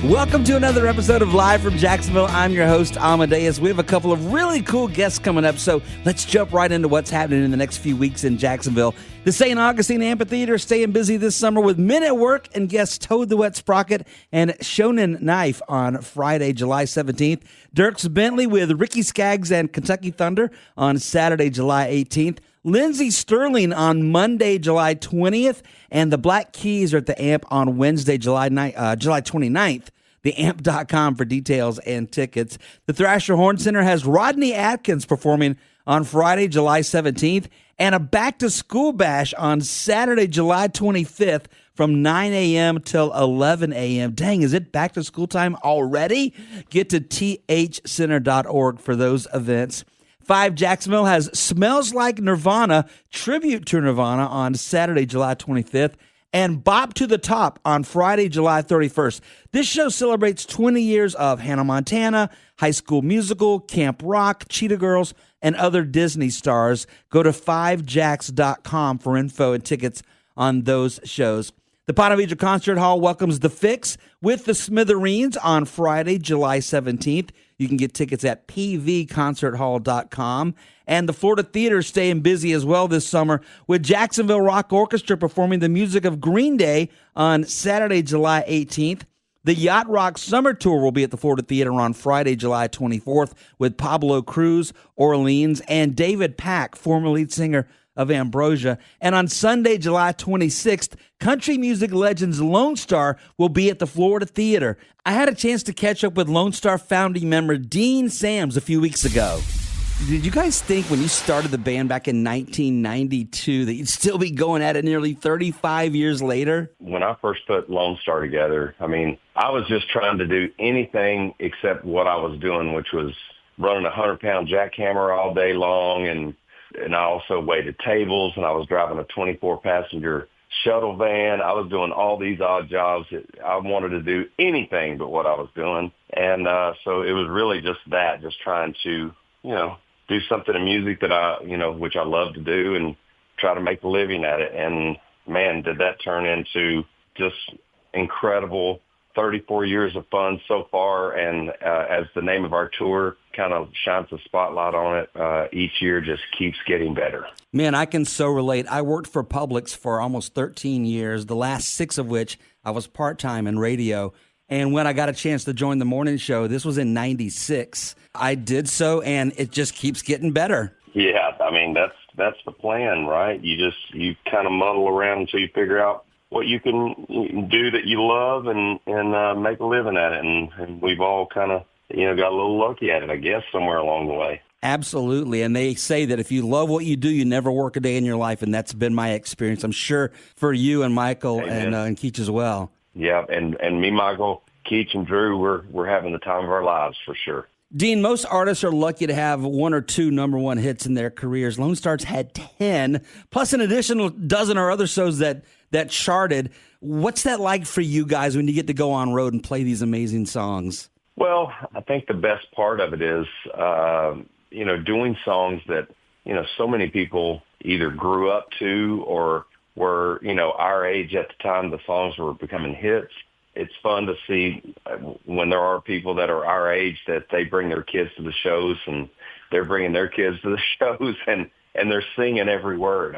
Welcome to another episode of Live from Jacksonville. I'm your host, Amadeus. We have a couple of really cool guests coming up, so let's jump right into what's happening in the next few weeks in Jacksonville. The St. Augustine Amphitheater staying busy this summer with Men at Work and guests Toad the Wet Sprocket and Shonen Knife on Friday, July 17th. Dierks Bentley with Ricky Skaggs and Kentucky Thunder on Saturday, July 18th. Lindsey Sterling on Monday, July 20th, and the Black Keys are at the Amp on Wednesday, July 29th. TheAmp.com for details and tickets. The Thrasher Horn Center has Rodney Atkins performing on Friday, July 17th, and a back-to-school bash on Saturday, July 25th from 9 a.m. till 11 a.m. Dang, is it back-to-school time already? Get to thcenter.org for those events. 5 Jacksonville has Smells Like Nirvana, tribute to Nirvana on Saturday, July 25th, and Bop to the Top on Friday, July 31st. This show celebrates 20 years of Hannah Montana, High School Musical, Camp Rock, Cheetah Girls, and other Disney stars. Go to 5jacks.com for info and tickets on those shows. The Ponte Vedra Concert Hall welcomes The Fix with the Smithereens on Friday, July 17th. You can get tickets at pvconcerthall.com. And the Florida Theater is staying busy as well this summer with Jacksonville Rock Orchestra performing the music of Green Day on Saturday, July 18th. The Yacht Rock Summer Tour will be at the Florida Theater on Friday, July 24th with Pablo Cruz, Orleans, and David Pack, former lead singer of Ambrosia. And on Sunday, July 26th, country music legends Lonestar will be at the Florida Theater. I had a chance to catch up with Lonestar founding member Dean Sams a few weeks ago. Did you guys think when you started the band back in 1992 that you'd still be going at it nearly 35 years later? When I first put Lonestar together, I was just trying to do anything except what I was doing, which was running a 100-pound jackhammer all day long, and I also waited tables, and I was driving a 24-passenger shuttle van. I was doing all these odd jobs. I wanted to do anything but what I was doing. And so it was really just that, just trying to, do something in music that which I love to do and try to make a living at it. And man, did that turn into just incredible 34 years of fun so far. And as the name of our tour kind of shines a spotlight on it, each year just keeps getting better. Man, I can so relate. I worked for Publix for almost 13 years, the last 6 of which I was part-time in radio. And when I got a chance to join the morning show, this was in 96, I did so, and it just keeps getting better. Yeah, that's the plan, right? You kind of muddle around until you figure out what you can do that you love and make a living at it. And we've all kind of, got a little lucky at it, I guess, somewhere along the way. Absolutely. And they say that if you love what you do, you never work a day in your life. And that's been my experience. I'm sure for you and Michael and Keach as well. Yeah. And me, Michael, Keach, and Drew, we're having the time of our lives for sure. Dean, most artists are lucky to have 1 or 2 number 1 hits in their careers. Lone Star's had 10, plus an additional dozen or other shows that charted. What's that like for you guys when you get to go on road and play these amazing songs? Well, I think the best part of it is, doing songs that, so many people either grew up to or were, our age at the time the songs were becoming hits. It's fun to see when there are people that are our age that they bring their kids to the shows, and they're bringing their kids to the shows, and they're singing every word.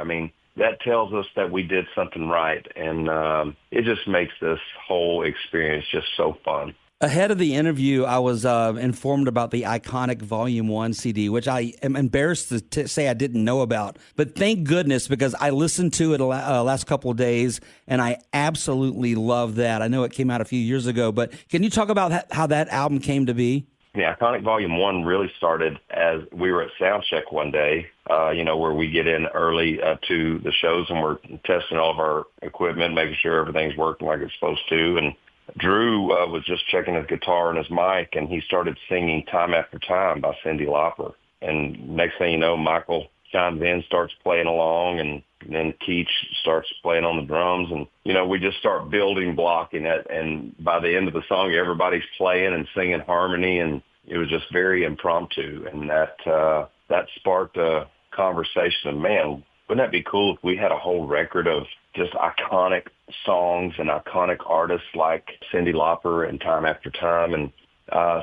That tells us that we did something right, and it just makes this whole experience just so fun. Ahead of the interview, I was informed about the iconic Volume 1 CD, which I am embarrassed to say I didn't know about. But thank goodness, because I listened to it last couple of days, and I absolutely love that. I know it came out a few years ago, but can you talk about how that album came to be? The Iconic Volume 1 really started as we were at soundcheck one day, where we get in early to the shows, and we're testing all of our equipment, making sure everything's working like it's supposed to. And Drew was just checking his guitar and his mic, and he started singing Time After Time by Cyndi Lauper. And next thing you know, Michael chimes in, starts playing along, and then Keach starts playing on the drums. And, we just start building, blocking it. And by the end of the song, everybody's playing and singing harmony, and it was just very impromptu. And that sparked a conversation of, man, wouldn't that be cool if we had a whole record of just iconic songs and iconic artists like Cyndi Lauper and Time After Time. And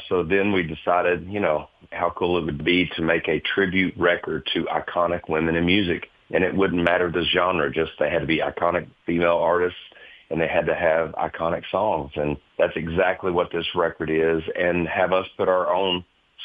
so then we decided, how cool it would be to make a tribute record to iconic women in music. And it wouldn't matter the genre, just they had to be iconic female artists and they had to have iconic songs. And that's exactly what this record is, and have us put our own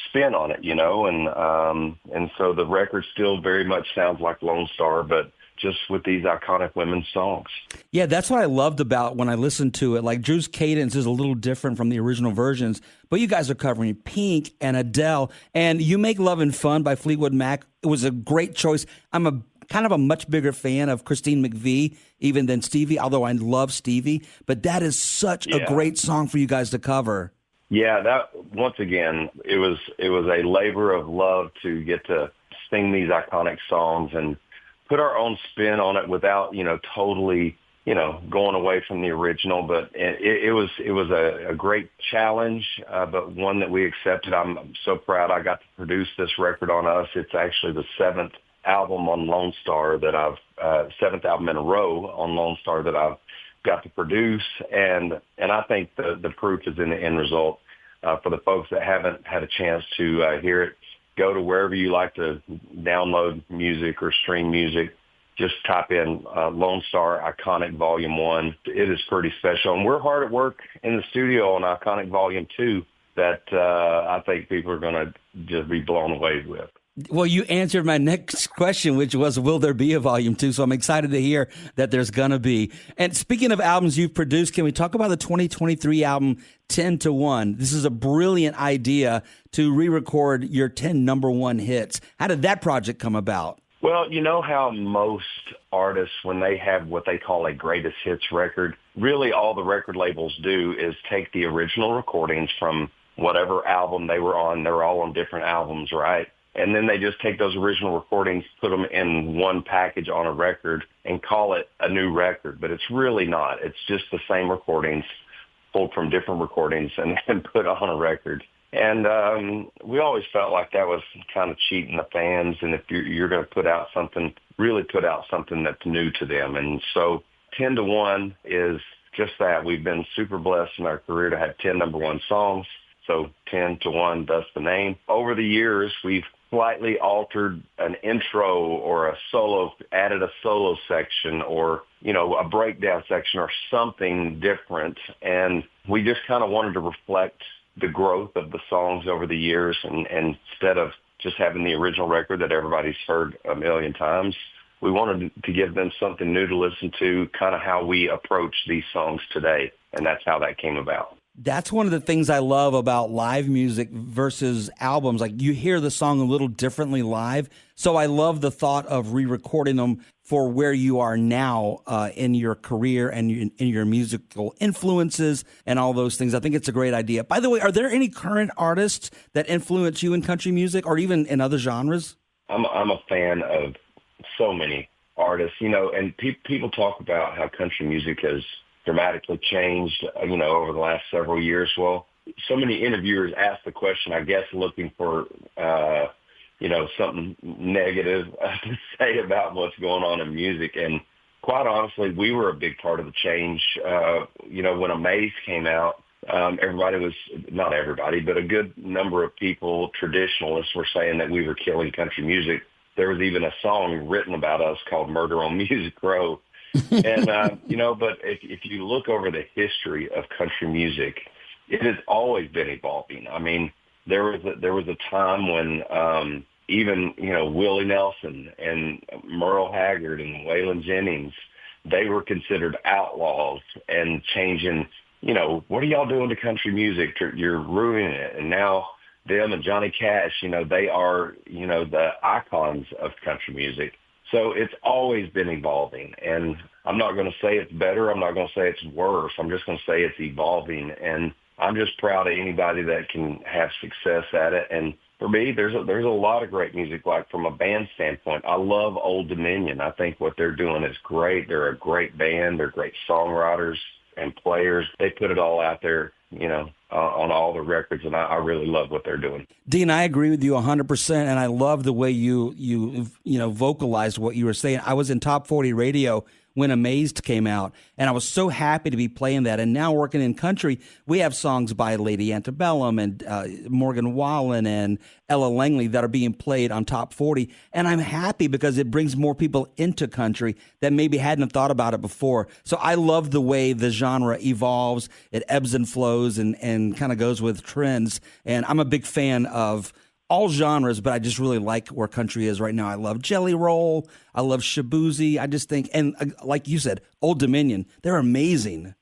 spin on it, and so the record still very much sounds like Lonestar, but just with these iconic women's songs. Yeah, that's what I loved about when I listened to it. Like Drew's cadence is a little different from the original versions, but you guys are covering Pink and Adele, and You Make Love and Fun by Fleetwood Mac. It was a great choice. I'm a kind of a much bigger fan of Christine McVie even than Stevie, although I love Stevie, but that is such a great song for you guys to cover. Yeah, that once again, it was a labor of love to get to sing these iconic songs and put our own spin on it without, totally, going away from the original. But it was a great challenge, but one that we accepted. I'm so proud I got to produce this record on us. It's actually the seventh album on Lonestar that seventh album in a row on Lonestar that I've got to produce, and I think the proof is in the end result. For the folks that haven't had a chance to hear it, go to wherever you like to download music or stream music. Just type in Lonestar Iconic Volume 1. It is pretty special, and we're hard at work in the studio on Iconic Volume 2 that I think people are going to just be blown away with. Well, you answered my next question, which was, will there be a volume 2? So I'm excited to hear that there's going to be. And speaking of albums you've produced, can we talk about the 2023 album 10 to 1? This is a brilliant idea to re-record your 10 number one hits. How did that project come about? Well, you know how most artists, when they have what they call a greatest hits record, really all the record labels do is take the original recordings from whatever album they were on. They're all on different albums, right? And then they just take those original recordings, put them in one package on a record, and call it a new record. But it's really not. It's just the same recordings pulled from different recordings and put on a record. And we always felt like that was kind of cheating the fans. And if you're going to put out something, really put out something that's new to them. And so 10 to 1 is just that. We've been super blessed in our career to have 10 number one songs. So 10 to 1, thus the name. Over the years, we've slightly altered an intro or a solo, added a solo section or, a breakdown section or something different. And we just kind of wanted to reflect the growth of the songs over the years. And instead of just having the original record that everybody's heard a million times, we wanted to give them something new to listen to, kind of how we approach these songs today. And that's how that came about. That's one of the things I love about live music versus albums. Like, you hear the song a little differently live. So I love the thought of re-recording them for where you are now in your career and in your musical influences and all those things. I think it's a great idea. By the way, are there any current artists that influence you in country music or even in other genres? I'm a fan of so many artists, and people talk about how country music has dramatically changed, over the last several years. Well, so many interviewers ask the question, I guess, looking for, something negative to say about what's going on in music. And quite honestly, we were a big part of the change. When Amaze came out, everybody was, not everybody, but a good number of people, traditionalists, were saying that we were killing country music. There was even a song written about us called Murder on Music Row. And, but if you look over the history of country music, it has always been evolving. I mean, there was a time when even, Willie Nelson and Merle Haggard and Waylon Jennings, they were considered outlaws and changing, what are y'all doing to country music? You're ruining it. And now them and Johnny Cash, they are, the icons of country music. So it's always been evolving, and I'm not going to say it's better. I'm not going to say it's worse. I'm just going to say it's evolving, and I'm just proud of anybody that can have success at it. And for me, there's a lot of great music. Like from a band standpoint, I love Old Dominion. I think what they're doing is great. They're a great band. They're great songwriters and players. They put it all out there, on all the records, and I really love what they're doing. Dean, I agree with you 100%, and I love the way you vocalized what you were saying. I was in Top 40 Radio when Amazed came out. And I was so happy to be playing that. And now working in country, we have songs by Lady Antebellum and Morgan Wallen and Ella Langley that are being played on Top 40. And I'm happy because it brings more people into country that maybe hadn't thought about it before. So I love the way the genre evolves. It ebbs and flows and kind of goes with trends. And I'm a big fan of all genres, but I just really like where country is right now. I love Jelly Roll. I love Shabuzi. I just think, and like you said, Old Dominion, they're amazing.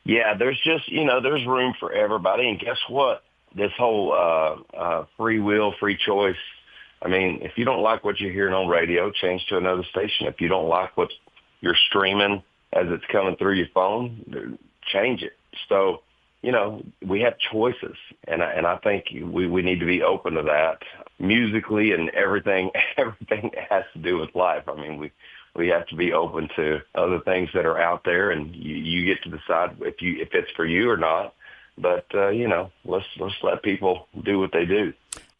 Yeah, there's just, there's room for everybody. And guess what? This whole free will, free choice. I mean, if you don't like what you're hearing on radio, change to another station. If you don't like what you're streaming as it's coming through your phone, change it. So, we have choices, and I think we need to be open to that musically, and everything that has to do with life. I mean, we have to be open to other things that are out there, and you get to decide if it's for you or not. But let's let people do what they do.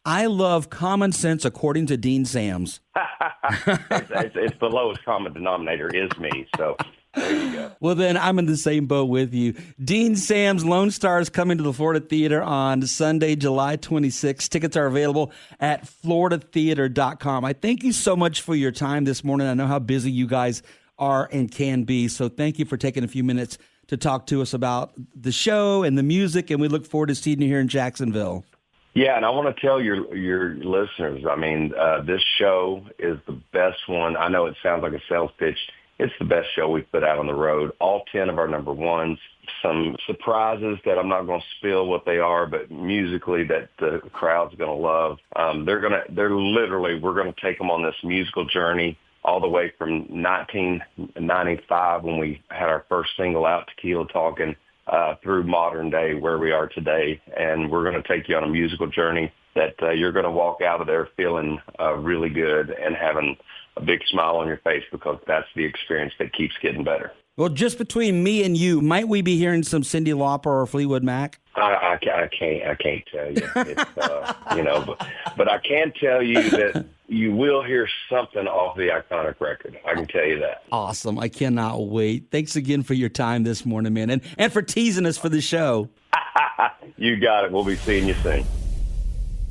I love common sense, according to Dean Sams. It's the lowest common denominator is me. So. There you go. Well, then I'm in the same boat with you. Dean Sams, Lonestar is coming to the Florida Theater on Sunday, July 26th. Tickets are available at floridatheater.com. I thank you so much for your time this morning. I know how busy you guys are and can be, so thank you for taking a few minutes to talk to us about the show and the music, and we look forward to seeing you here in Jacksonville. Yeah, and I want to tell your listeners, I mean, this show is the best one. I know it sounds like a sales pitch. It's the best show we've put out on the road. All 10 of our number ones. Some surprises that I'm not going to spill what they are, but musically that the crowd's going to love. We're going to take them on this musical journey all the way from 1995 when we had our first single out, Tequila Talkin', through modern day where we are today. And we're going to take you on a musical journey that you're going to walk out of there feeling really good and having a big smile on your face, because that's the experience that keeps getting better. Well, just between me and you, might we be hearing some Cyndi Lauper or Fleetwood Mac? I can't tell you. It's, but I can tell you that you will hear something off the iconic record. I can tell you that. Awesome. I cannot wait. Thanks again for your time this morning, man, and for teasing us for the show. You got it. We'll be seeing you soon.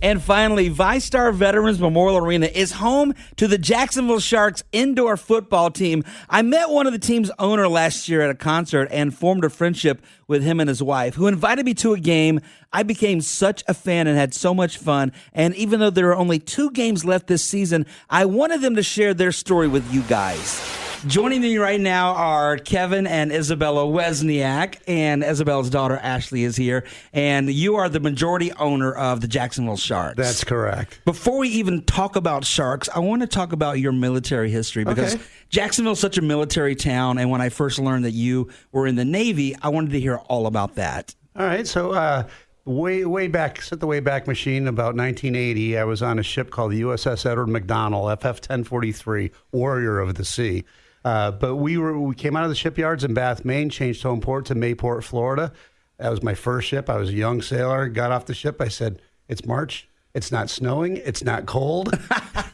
And finally, VyStar Veterans Memorial Arena is home to the Jacksonville Sharks indoor football team. I met one of the team's owner last year at a concert and formed a friendship with him and his wife, who invited me to a game. I became such a fan and had so much fun. And even though there are only 2 games left this season, I wanted them to share their story with you guys. Joining me right now are Kevin and Isabella Wesniak, and Isabella's daughter Ashley is here, and you are the majority owner of the Jacksonville Sharks. That's correct. Before we even talk about Sharks, I want to talk about your military history, because Jacksonville's such a military town, and when I first learned that you were in the Navy, I wanted to hear all about that. All right, so way back, set the way back machine, about 1980, I was on a ship called the USS Edward McDonnell, FF-1043, Warrior of the Sea. But we came out of the shipyards in Bath, Maine, changed home port to Mayport, Florida. That was my first ship. I was a young sailor. Got off the ship. I said, "It's March. It's not snowing. It's not cold."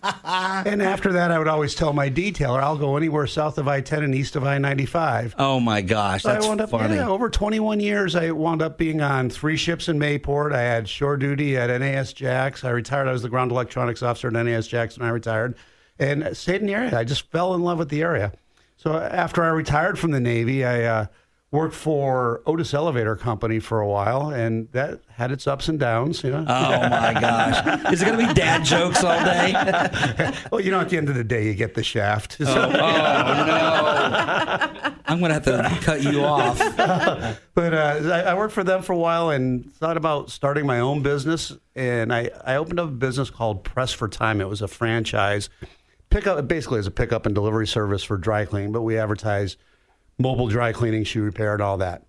And after that, I would always tell my detailer, "I'll go anywhere south of I-10 and east of I-95." Oh my gosh, that's funny. Over 21 years, I wound up being on 3 ships in Mayport. I had shore duty at NAS Jax. I retired. I was the ground electronics officer at NAS Jax when I retired, and stayed in the area. I just fell in love with the area. So after I retired from the Navy, I worked for Otis Elevator Company for a while, and that had its ups and downs. Oh, my gosh. Is it going to be dad jokes all day? Well, at the end of the day, you get the shaft. So. Oh, no. I'm going to have to cut you off. But I worked for them for a while and thought about starting my own business, and I opened up a business called Press for Time. It was a franchise. Basically as a pickup and delivery service for dry cleaning, but we advertised mobile dry cleaning, shoe repair, and all that.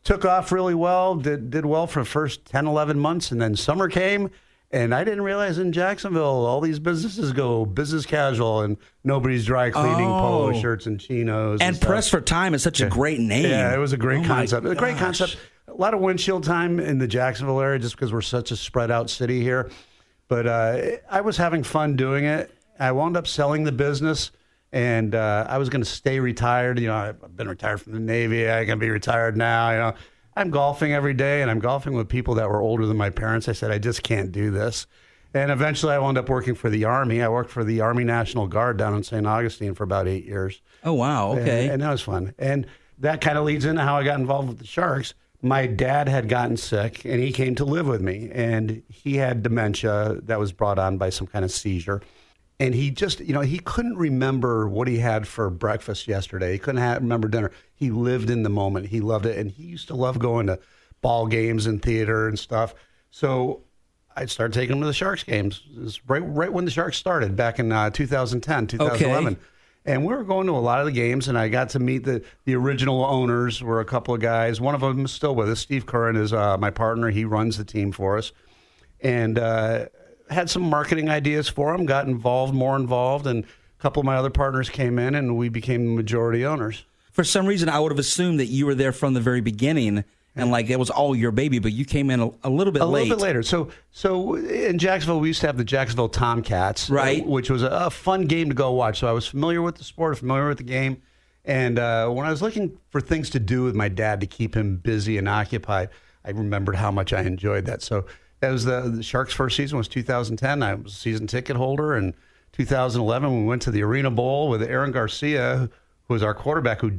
Took off really well, did well for the first 10, 11 months, and then summer came, and I didn't realize in Jacksonville all these businesses go business casual, and nobody's dry cleaning polo shirts and chinos. And Press for Time is such a great name. Yeah, it was a great concept. A great concept. A lot of windshield time in the Jacksonville area just because we're such a spread out city here. But I was having fun doing it. I wound up selling the business, And I was going to stay retired. I've been retired from the Navy. I'm going to be retired now. I'm golfing every day, and I'm golfing with people that were older than my parents. I said, I just can't do this. And eventually I wound up working for the Army. I worked for the Army National Guard down in St. Augustine for about 8 years. Oh, wow. Okay. And that was fun. And that kind of leads into how I got involved with the Sharks. My dad had gotten sick, and he came to live with me. And he had dementia that was brought on by some kind of seizure. And he just, he couldn't remember what he had for breakfast yesterday. He couldn't remember dinner. He lived in the moment. He loved it. And he used to love going to ball games and theater and stuff. So I started taking him to the Sharks games. It was right when the Sharks started back in 2010, 2011. Okay. And we were going to a lot of the games, and I got to meet the original owners, were a couple of guys. One of them is still with us. Steve Curran is my partner. He runs the team for us. And had some marketing ideas for him, got more involved, and a couple of my other partners came in, and we became the majority owners. For some reason, I would have assumed that you were there from the very beginning, and like it was all your baby, but you came in a little bit late. A little bit later. So in Jacksonville, we used to have the Jacksonville Tomcats, right? Which was a fun game to go watch. So I was familiar with the sport, familiar with the game. And when I was looking for things to do with my dad to keep him busy and occupied, I remembered how much I enjoyed that. So that was the Sharks' first season was 2010. I was a season ticket holder. In 2011, we went to the Arena Bowl with Aaron Garcia, who was our quarterback, we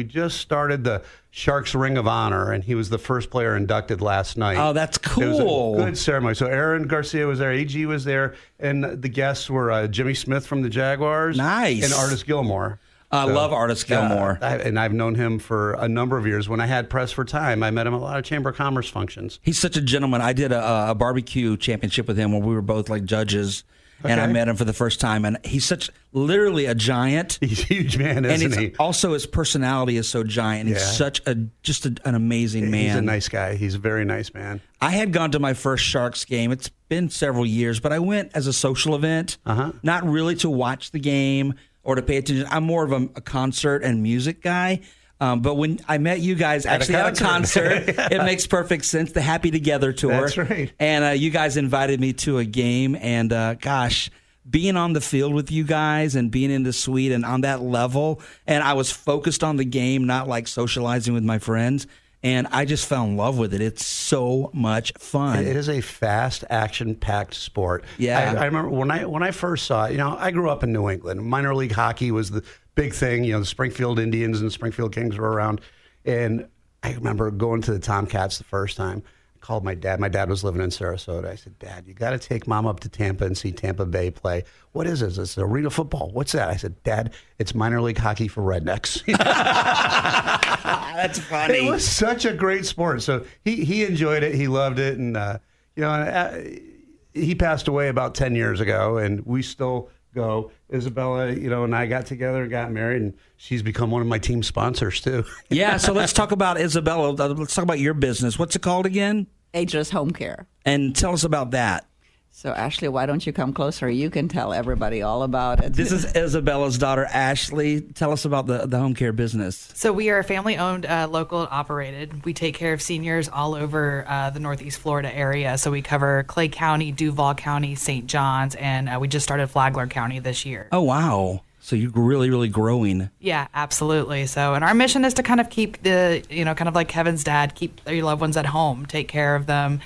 just started the Sharks Ring of Honor, and he was the first player inducted last night. Oh, that's cool. It was a good ceremony. So Aaron Garcia was there, AG was there, and the guests were Jimmy Smith from the Jaguars. Nice. And Artis Gilmore. I love Artis Gilmore. And I've known him for a number of years. When I had Press for Time, I met him at a lot of Chamber of Commerce functions. He's such a gentleman. I did a barbecue championship with him where we were both like judges. Okay. And I met him for the first time, and he's literally a giant. He's a huge man, isn't he? Also, his personality is so giant. He's such an amazing man. He's a nice guy. He's a very nice man. I had gone to my first Sharks game. It's been several years, but I went as a social event, not really to watch the game or to pay attention. I'm more of a concert and music guy. But when I met you guys actually at a concert, it makes perfect sense. The Happy Together tour. That's right. And you guys invited me to a game. And gosh, being on the field with you guys and being in the suite and on that level, and I was focused on the game, not like socializing with my friends. And I just fell in love with it. It's so much fun. It is a fast, action-packed sport. Yeah. I remember when I first saw it, I grew up in New England. Minor league hockey was the big thing. The Springfield Indians and Springfield Kings were around. And I remember going to the Tomcats the first time. I called my dad. My dad was living in Sarasota. I said, Dad, you got to take Mom up to Tampa and see Tampa Bay play. What is this? It's arena football. What's that? I said, Dad, it's minor league hockey for rednecks. That's funny. It was such a great sport. So he enjoyed it. He loved it. And, he passed away about 10 years ago, and we still go. Isabella, and I got together and got married, and she's become one of my team sponsors too. Yeah, so let's talk about Isabella. Let's talk about your business. What's it called again? Ageless Home Care. And tell us about that. So, Ashley, why don't you come closer? You can tell everybody all about it. This is Isabella's daughter, Ashley. Tell us about the home care business. So we are family-owned, local and operated. We take care of seniors all over the Northeast Florida area. So we cover Clay County, Duval County, St. John's, and we just started Flagler County this year. Oh, wow. So you're really, really growing. Yeah, absolutely. So, and our mission is to kind of keep kind of like Kevin's dad, keep your loved ones at home, take care of them,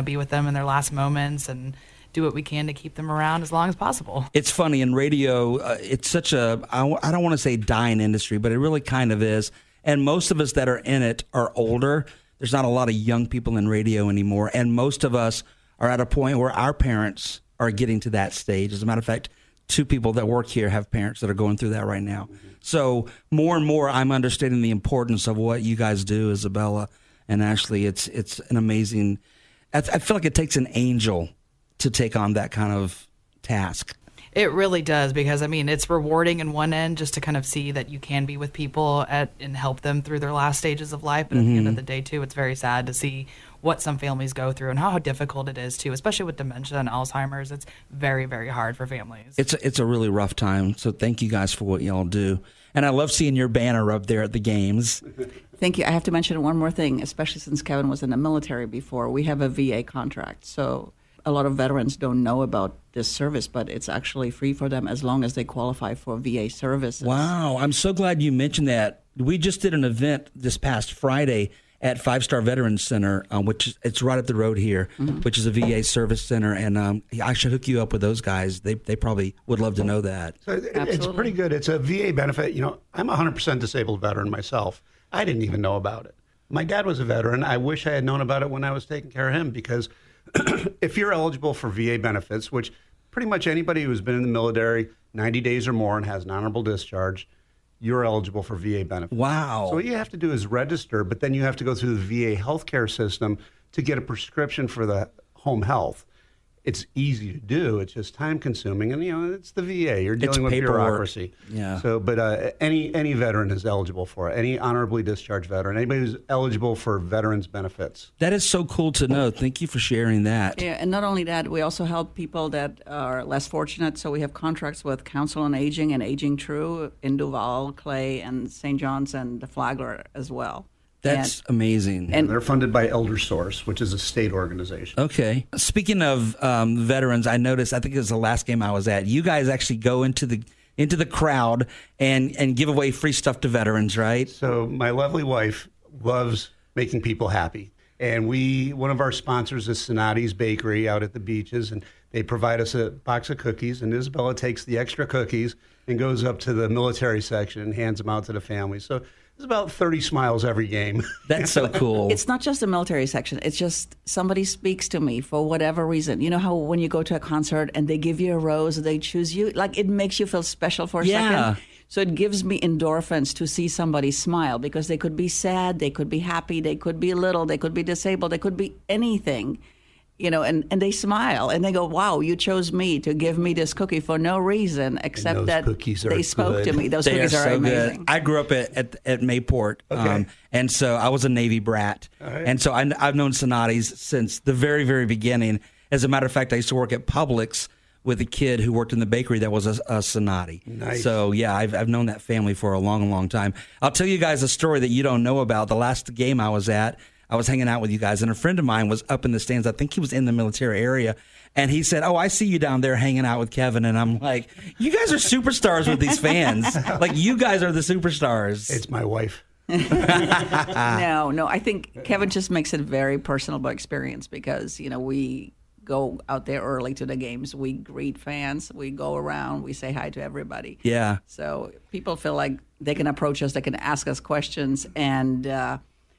be with them in their last moments, and do what we can to keep them around as long as possible. It's funny, in radio, it's such I don't want to say dying industry, but it really kind of is. And most of us that are in it are older. There's not a lot of young people in radio anymore. And most of us are at a point where our parents are getting to that stage. As a matter of fact, 2 people that work here have parents that are going through that right now. Mm-hmm. So more and more, I'm understanding the importance of what you guys do, Isabella and Ashley. It's an amazing. I feel like it takes an angel to take on that kind of task. It really does, because it's rewarding in one end just to kind of see that you can be with people and help them through their last stages of life. But at the end of the day, too, it's very sad to see what some families go through and how difficult it is, too, especially with dementia and Alzheimer's. It's very, very hard for families. It's a really rough time. So thank you guys for what y'all do. And I love seeing your banner up there at the games. Thank you. I have to mention one more thing, especially since Kevin was in the military before. We have a VA contract. So a lot of veterans don't know about this service, but it's actually free for them as long as they qualify for VA services. Wow, I'm so glad you mentioned that. We just did an event this past Friday at 5-Star Veterans Center, it's right up the road here, which is a VA service center, and I should hook you up with those guys. They probably would love to know that. So it's pretty good. It's a VA benefit. You know, I'm a 100% disabled veteran myself. I didn't even know about it. My dad was a veteran. I wish I had known about it when I was taking care of him, because if you're eligible for VA benefits, which pretty much anybody who's been in the military 90 days or more and has an honorable discharge, you're eligible for VA benefits. Wow. So what you have to do is register, but then you have to go through the VA healthcare system to get a prescription for the home health. It's easy to do. It's just time consuming, and it's the VA. You're dealing with paperwork. bureaucracy. Yeah. So, but any veteran is eligible for it. Any honorably discharged veteran, anybody who's eligible for veterans benefits. That is so cool to know. Thank you for sharing that. Yeah, and not only that, we also help people that are less fortunate. So we have contracts with Council on Aging and Aging True in Duval, Clay, and St. John's and the Flagler as well. That's amazing. And they're funded by Elder Source, which is a state organization. Okay. Speaking of veterans, I noticed, I think it was the last game I was at, you guys actually go into the crowd and give away free stuff to veterans, right? So my lovely wife loves making people happy. And one of our sponsors is Sonati's Bakery out at the beaches, and they provide us a box of cookies, and Isabella takes the extra cookies and goes up to the military section and hands them out to the family. So there's about 30 smiles every game. That's so cool. It's not just the military section. It's just somebody speaks to me for whatever reason. You know how when you go to a concert and they give you a rose, they choose you? Like, it makes you feel special for a second. So it gives me endorphins to see somebody smile, because they could be sad, they could be happy, they could be little, they could be disabled, they could be anything. And they smile and they go, wow, you chose me to give me this cookie for no reason except that they spoke to me. Those cookies are so amazing. Good. I grew up at Mayport, and so I was a Navy brat. Right. And so I've known Sonati's since the very, very beginning. As a matter of fact, I used to work at Publix with a kid who worked in the bakery that was a Sonati. Nice. So, yeah, I've known that family for a long, long time. I'll tell you guys a story that you don't know about. The last game I was at, I was hanging out with you guys, and a friend of mine was up in the stands. I think he was in the military area, and he said, "Oh, I see you down there hanging out with Kevin." And I'm like, "You guys are superstars with these fans. Like, you guys are the superstars." It's my wife. No, I think Kevin just makes it a very personable experience, because, we go out there early to the games. We greet fans. We go around. We say hi to everybody. Yeah. So people feel like they can approach us. They can ask us questions,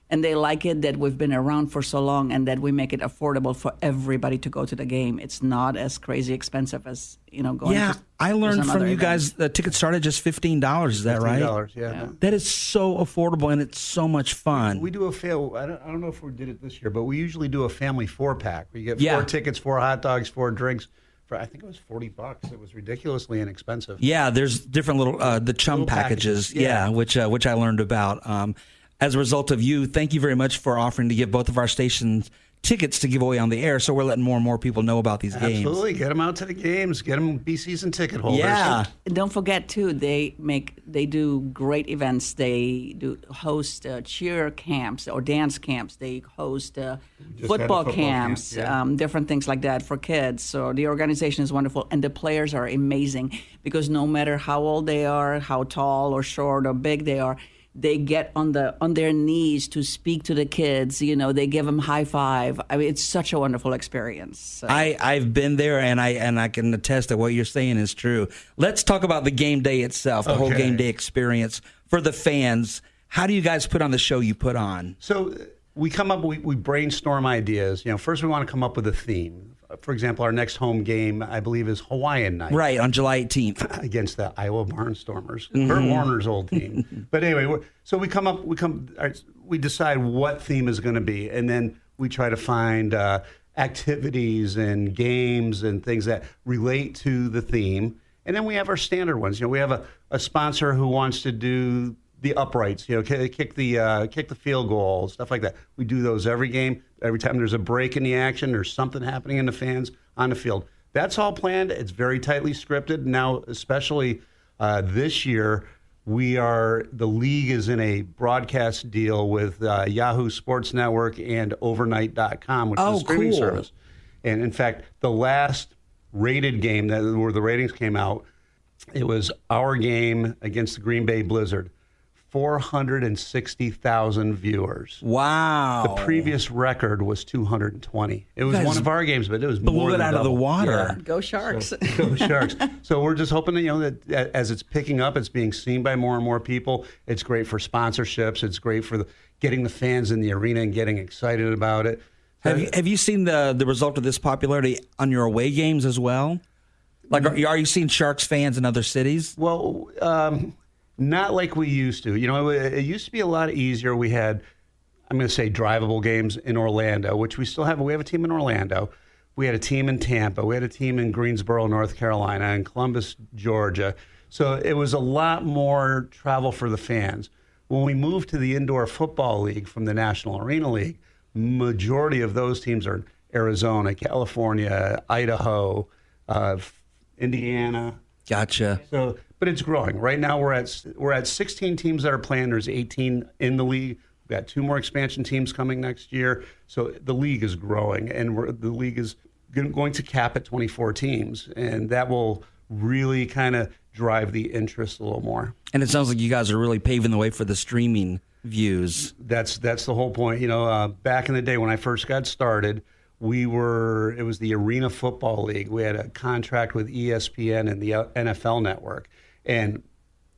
and they like it that we've been around for so long and that we make it affordable for everybody to go to the game. It's not as crazy expensive as, going Yeah, to I learned some from other you events. guys the tickets start at just $15. Is that right? $15, yeah. That is so affordable, and it's so much fun. We do I don't know if we did it this year, but we usually do a family 4-pack where you get 4 Yeah. tickets, 4 hot dogs, 4 drinks. For I think it was $40. It was ridiculously inexpensive. Yeah, there's different little the chum Little packages. packages, yeah. Which I learned about. As a result of you, thank you very much for offering to give both of our stations tickets to give away on the air, so we're letting more and more people know about these games. Absolutely, get them out to the games, get them be season ticket holders. Yeah. And don't forget too, they do great events. They do host cheer camps or dance camps. They host football camps, different things like that for kids. So the organization is wonderful, and the players are amazing, because no matter how old they are, how tall or short or big they are, they get on their knees to speak to the kids. They give them high five. I mean, it's such a wonderful experience. So. I've been there, and I can attest that what you're saying is true. Let's talk about the game day itself, the whole game day experience for the fans. How do you guys put on the show you put on? So we brainstorm ideas. First we want to come up with a theme. For example, our next home game, I believe, is Hawaiian Night. Right, on July 18th. Against the Iowa Barnstormers, Kurt Warner's old team. But anyway, so we decide what theme is going to be, and then we try to find activities and games and things that relate to the theme. And then we have our standard ones. We have a sponsor who wants to do the uprights, kick the field goal, stuff like that. We do those every game. Every time there's a break in the action, there's something happening in the fans on the field. That's all planned. It's very tightly scripted. Now, especially this year, the league is in a broadcast deal with Yahoo Sports Network and Overnight.com, which is a streaming service. And in fact, the last rated game where the ratings came out, it was our game against the Green Bay Blizzard. 460,000 viewers. Wow. The previous record was 220. It was one of our games, but it was blew more it than out of the double. water. Yeah. Go Sharks. Go Sharks. So we're just hoping that, that as it's picking up, it's being seen by more and more people. It's great for sponsorships. It's great for getting the fans in the arena and getting excited about it. Have you seen the result of this popularity on your away games as well? Like, are you seeing Sharks fans in other cities? Well, not like we used to. It used to be a lot easier. We had, I'm going to say, drivable games in Orlando, which we still have. We have a team in Orlando. We had a team in Tampa. We had a team in Greensboro, North Carolina, and Columbus, Georgia. So it was a lot more travel for the fans. When we moved to the Indoor Football League from the National Arena League, majority of those teams are Arizona, California, Idaho, Indiana. Gotcha. So, but it's growing. Right now, we're at 16 teams that are playing. There's 18 in the league. We've got 2 more expansion teams coming next year. So the league is growing, and the league is going to cap at 24 teams, and that will really kind of drive the interest a little more. And it sounds like you guys are really paving the way for the streaming views. That's the whole point. Back in the day when I first got started, it was the Arena Football League. We had a contract with ESPN and the NFL Network, and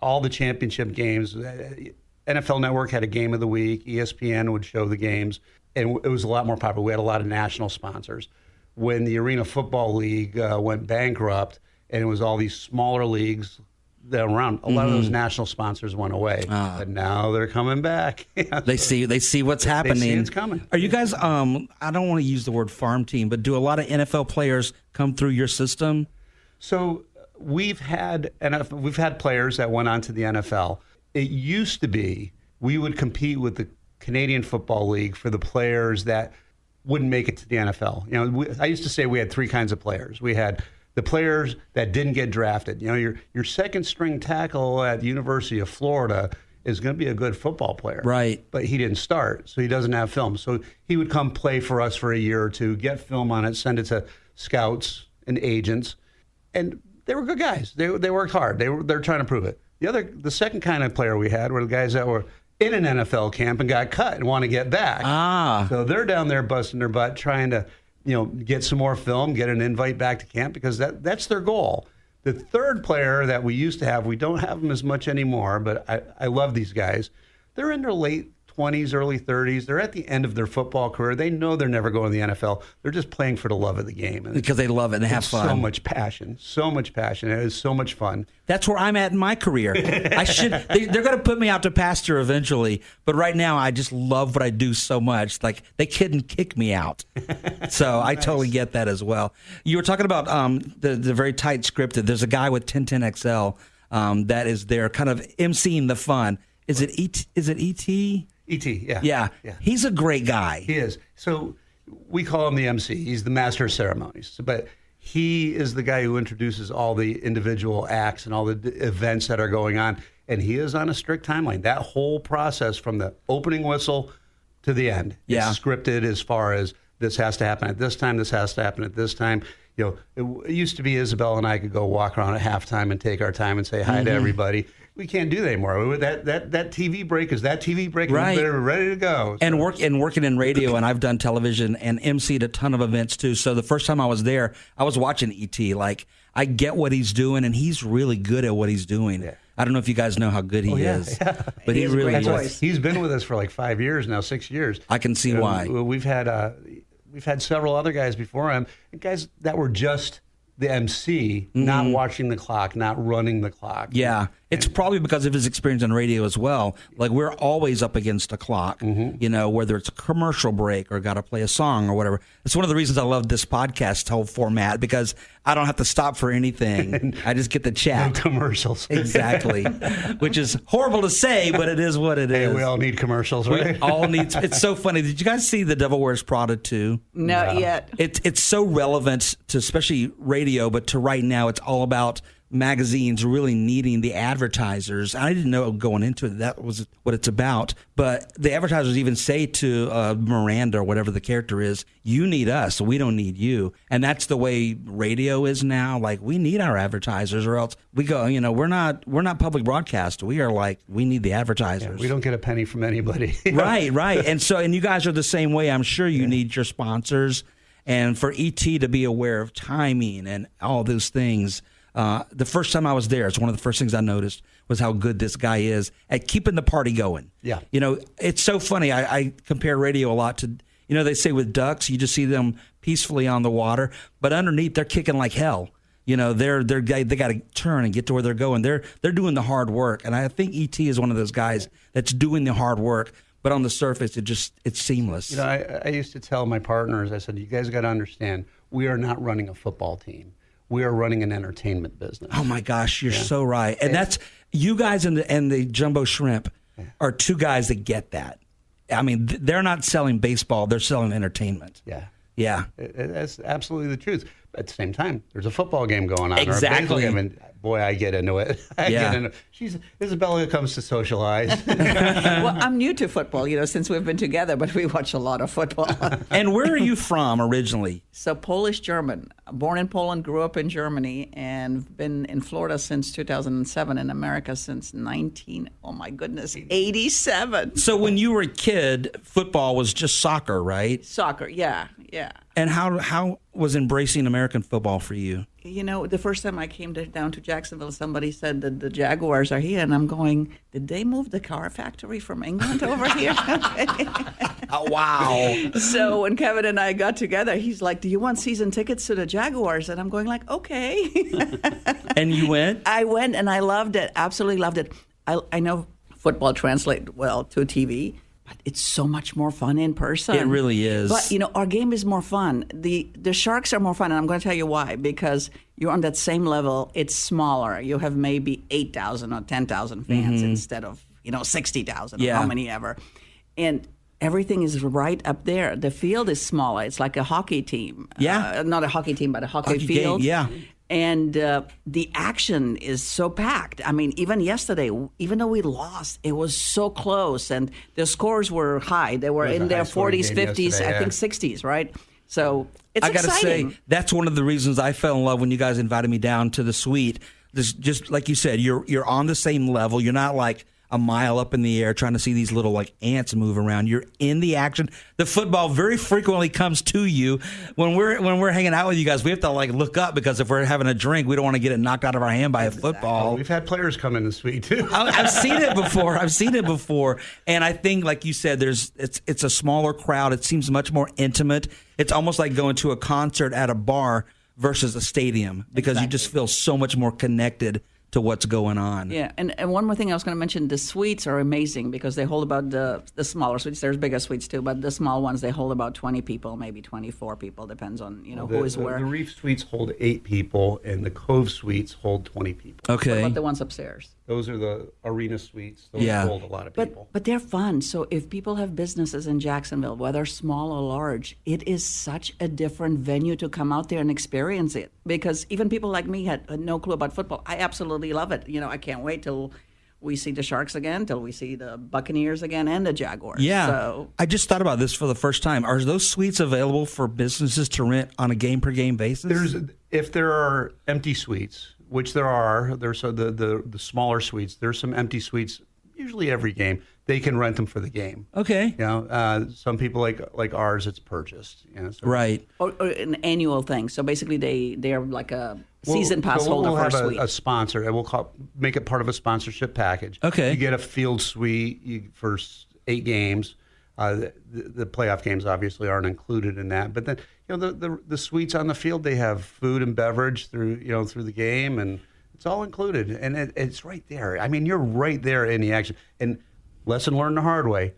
all the championship games, NFL Network had a game of the week, ESPN would show the games, and it was a lot more popular. We had a lot of national sponsors. When the Arena Football League went bankrupt, and it was all these smaller leagues that were around, a lot of those national sponsors went away. But now they're coming back. They see what's happening. They see it's coming. Are you guys, I don't want to use the word farm team, but do a lot of NFL players come through your system? So we've had players that went on to the NFL. It used to be we would compete with the Canadian Football League for the players that wouldn't make it to the NFL. I used to say we had 3 kinds of players. We had the players that didn't get drafted. Your second string tackle at the University of Florida is going to be a good football player. Right. But he didn't start, so he doesn't have film. So he would come play for us for a year or two, get film on it, send it to scouts and agents. And they were good guys. They worked hard. They're trying to prove it. The second kind of player we had were the guys that were in an NFL camp and got cut and want to get back. So they're down there busting their butt trying to get some more film, get an invite back to camp, because that's their goal. The third player that we used to have, we don't have them as much anymore, but I love these guys. They're in their late 20s, early 30s. They're at the end of their football career. They know they're never going to the NFL. They're just playing for the love of the game. And because they love it and have fun. So much passion. It is so much fun. That's where I'm at in my career. They're going to put me out to pasture eventually, but right now I just love what I do so much. Like, they couldn't kick me out. So I totally get that as well. You were talking about the very tight scripted. There's a guy with 1010XL that is there kind of emceeing the fun. Is it E.T.? E.T., yeah. Yeah. He's a great guy. He is. So we call him the MC. He's the master of ceremonies. But he is the guy who introduces all the individual acts and all the events that are going on. And he is on a strict timeline. That whole process from the opening whistle to the end. Yeah. It's scripted as far as this has to happen at this time, this has to happen at this time. It used to be Isabel and I could go walk around at halftime and take our time and say hi to everybody. We can't do that anymore. That TV break is that TV break. Right. We're ready to go. So. And working in radio, and I've done television and emceed a ton of events too. So the first time I was there, I was watching E.T. Like, I get what he's doing, and he's really good at what he's doing. Yeah. I don't know if you guys know how good he is, but he really is. He's been with us for like 5 years now, 6 years. I can see why. We've had several other guys before him, guys that were just the MC, not watching the clock, not running the clock. Yeah. It's probably because of his experience on radio as well. Like, we're always up against a clock, whether it's a commercial break or got to play a song or whatever. It's one of the reasons I love this podcast whole format, because I don't have to stop for anything. I just get the chat. No commercials. Exactly. Which is horrible to say, but it is what it is. Hey, we all need commercials, right? We all need. It's so funny. Did you guys see The Devil Wears Prada 2? Not yet. It's so relevant to especially radio, but to right now, it's all about magazines really needing the advertisers. I didn't know going into it that was what it's about, but the advertisers even say to Miranda or whatever the character is, you need us, we don't need you. And that's the way radio is now. Like, we need our advertisers, or else we go, we're not public broadcast. We are like, we need the advertisers. Yeah, we don't get a penny from anybody. Right. And you guys are the same way. I'm sure you need your sponsors, and for ET to be aware of timing and all those things. The first time I was there, it's one of the first things I noticed was how good this guy is at keeping the party going. Yeah. It's so funny. I compare radio a lot to, they say with ducks, you just see them peacefully on the water, but underneath they're kicking like hell. They got to turn and get to where they're going. They're doing the hard work. And I think ET is one of those guys that's doing the hard work, but on the surface, it's seamless. I used to tell my partners, I said, you guys got to understand, we are not running a football team. We are running an entertainment business. Oh my gosh, you're so right. And that's you guys and the Jumbo Shrimp are two guys that get that. I mean, they're not selling baseball; they're selling entertainment. Yeah. That's absolutely the truth. At the same time, there's a football game going on. Exactly. Or a baseball game, and boy, I get into it. Isabella comes to socialize. Well, I'm new to football, since we've been together, but we watch a lot of football. And where are you from originally? So Polish-German. Born in Poland, grew up in Germany, and been in Florida since 2007, in America since 87. So when you were a kid, football was just soccer, right? Soccer, yeah. And how was embracing American football for you? The first time I came down to Jacksonville, somebody said that the Jaguars are here, and I'm going, did they move the car factory from England over here? Oh, wow. So when Kevin and I got together, he's like, do you want season tickets to the Jaguars? And I'm going like, okay. And you went? I went, and I loved it, absolutely loved it. I know football translates well to TV, but it's so much more fun in person. It really is. But, our game is more fun. The Sharks are more fun, and I'm going to tell you why. Because you're on that same level. It's smaller. You have maybe 8,000 or 10,000 fans instead of, 60,000 or how many ever. And everything is right up there. The field is smaller. It's like a hockey team. Yeah. Not a hockey team, but a hockey field. Game, yeah. And the action is so packed. I mean, even yesterday, even though we lost, it was so close. And the scores were high. They were in their 40s, 50s, I think 60s, right? So it's exciting. I got to say, that's one of the reasons I fell in love when you guys invited me down to the suite. Just like you said, you're on the same level. You're not like a mile up in the air trying to see these little like ants move around. You're in the action. The football very frequently comes to you. When we're hanging out with you guys, we have to like look up, because if we're having a drink, we don't want to get it knocked out of our hand by a football. We've had players come in the suite too. I've seen it before. And I think, like you said, it's a smaller crowd. It seems much more intimate. It's almost like going to a concert at a bar versus a stadium, because you just feel so much more connected to what's going on. Yeah, and one more thing I was going to mention, the suites are amazing because they hold about the smaller suites. There's bigger suites too, but the small ones, they hold about 20 people, maybe 24 people, depends on, who is where. The Reef suites hold 8 people, and the Cove suites hold 20 people. Okay. What about the ones upstairs? Those are the arena suites. Those hold a lot of people. But they're fun. So if people have businesses in Jacksonville, whether small or large, it is such a different venue to come out there and experience it. Because even people like me had no clue about football. I absolutely love it. I can't wait till we see the Sharks again, till we see the Buccaneers again and the Jaguars. Yeah. So, I just thought about this for the first time. Are those suites available for businesses to rent on a game-per-game basis? If there are empty suites, which there's the smaller suites. There's some empty suites. Usually every game, they can rent them for the game. Okay. Some people like ours, it's purchased. Right. Or an annual thing. So basically, they are like a season pass holder for a suite. We'll have a sponsor, and we'll make it part of a sponsorship package. Okay. You get a field suite for 8 games. The playoff games obviously aren't included in that, but then the suites on the field, they have food and beverage through the game, and it's all included, and it's right there. I mean, you're right there in the action. And lesson learned the hard way: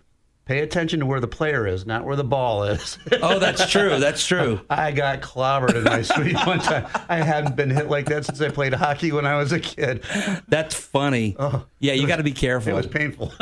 pay attention to where the player is, not where the ball is. Oh, that's true. That's true. I got clobbered in my suite one time. I hadn't been hit like that since I played hockey when I was a kid. That's funny. Oh, yeah, you got to be careful. It was painful.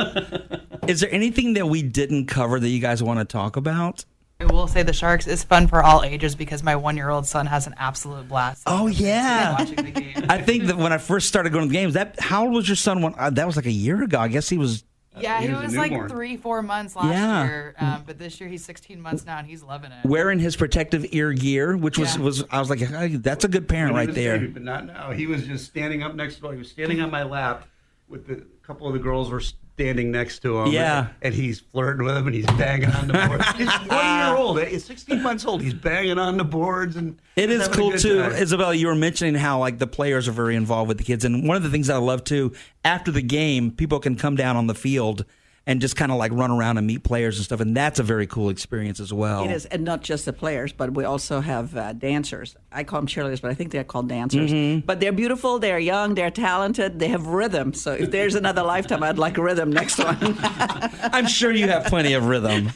Is there anything that we didn't cover that you guys want to talk about? I will say the Sharks is fun for all ages because my 1-year-old son has an absolute blast. Oh, yeah. Watching the game. I think that when I first started going to the games, how old was your son? That was like a year ago. I guess he was. Yeah, he He was a was like newborn. 3-4 months last Yeah. year, but this year he's 16 months now and he's loving it. Wearing his protective ear gear, which was I was like, hey, that's a good parent When he right was there. a baby, but not now. He was just standing up next to me. He was standing on my lap with a couple of the girls were standing next to him. Yeah. And he's flirting with them and he's banging on the boards. He's 1-year-old. He's 16 months old. He's banging on the boards. And It is having a cool good too, time. Isabella. You were mentioning how like the players are very involved with the kids, and one of the things that I love too, after the game, people can come down on the field and just kind of like run around and meet players and stuff, and that's a very cool experience as well. It is, and not just the players, but we also have dancers. I call them cheerleaders, but I think they're called dancers. But they're beautiful, they're young, they're talented, they have rhythm. So if there's another lifetime, I'd like rhythm next one. I'm sure you have plenty of rhythm.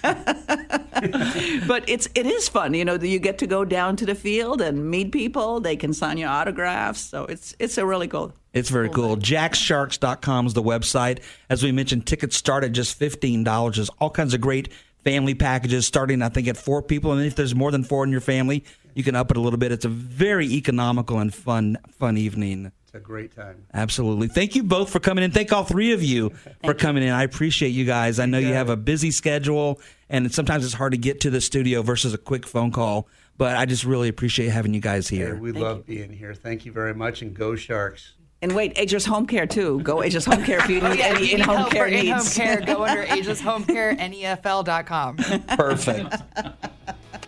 But it is fun, you know. You get to go down to the field and meet people. They can sign your autographs. So it's a really cool. It's very cool. JacksSharks.com is the website. As we mentioned, tickets start at just $15. There's all kinds of great family packages starting, I think, at 4 people. And if there's more than 4 in your family, you can up it a little bit. It's a very economical and fun evening. It's a great time. Absolutely. Thank you both for coming in. Thank all 3 of you for coming in. I appreciate you guys. I know you have a busy schedule, and sometimes it's hard to get to the studio versus a quick phone call. But I just really appreciate having you guys here. Hey, we love being here. Thank you very much, and go Sharks. And wait, Aegis Home Care too. Go Aegis Home Care if you need any If you need in-home help care for in-home needs. care, go under Aegis Home Care, NEFL.com. Perfect.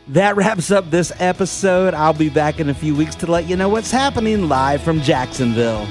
That wraps up this episode. I'll be back in a few weeks to let you know what's happening live from Jacksonville.